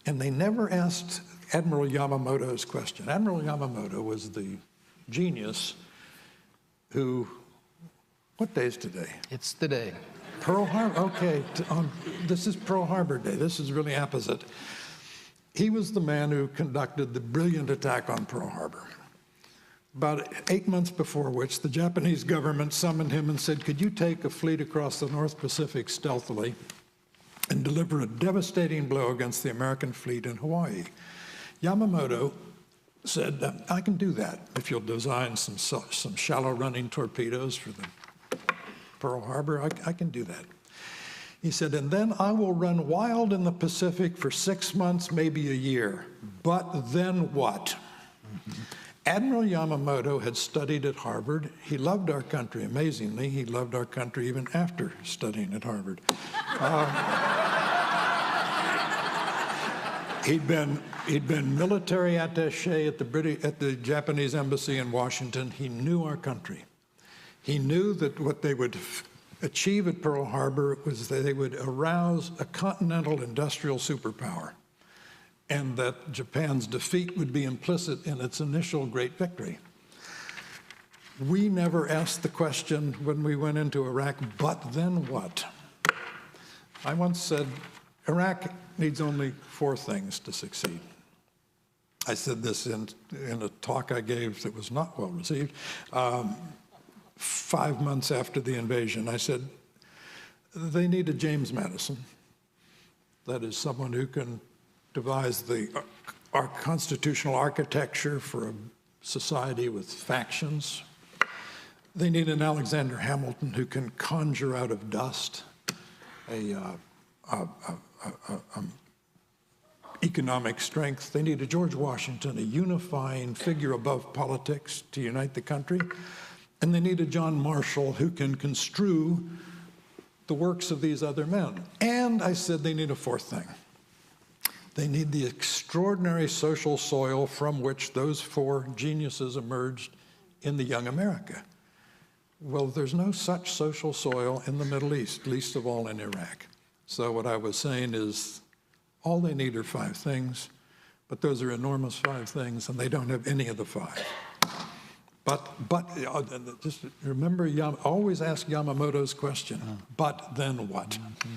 And they never asked Admiral Yamamoto's question. Admiral Yamamoto was the genius who, what day is today? It's the day. Pearl Harbor, okay, this is Pearl Harbor Day. This is really apposite. He was the man who conducted the brilliant attack on Pearl Harbor. About 8 months before which, the Japanese government summoned him and said, could you take a fleet across the North Pacific stealthily and deliver a devastating blow against the American fleet in Hawaii? Yamamoto said, I can do that if you'll design some shallow running torpedoes for the Pearl Harbor. I can do that. He said, and then I will run wild in the Pacific for 6 months, maybe a year. But then what? Mm-hmm. Admiral Yamamoto had studied at Harvard. He loved our country, amazingly. He loved our country even after studying at Harvard. He'd been military attaché at the Japanese embassy in Washington. He knew our country. He knew that what they would achieve at Pearl Harbor was that they would arouse a continental industrial superpower, and that Japan's defeat would be implicit in its initial great victory. We never asked the question when we went into Iraq, but then what? I once said, Iraq needs only 4 things to succeed. I said this in a talk I gave that was not well received. 5 months after the invasion, I said, they need a James Madison. That is someone who can devise our constitutional architecture for a society with factions. They need an Alexander Hamilton who can conjure out of dust economic strength. They need a George Washington, a unifying figure above politics to unite the country. And they need a John Marshall who can construe the works of these other men. And I said they need a 4th thing. They need the extraordinary social soil from which those 4 geniuses emerged in the young America. Well, there's no such social soil in the Middle East, least of all in Iraq. So what I was saying is all they need are 5 things, but those are enormous 5 things, and they don't have any of the 5. But just remember, always ask Yamamoto's question, but then what? Mm-hmm.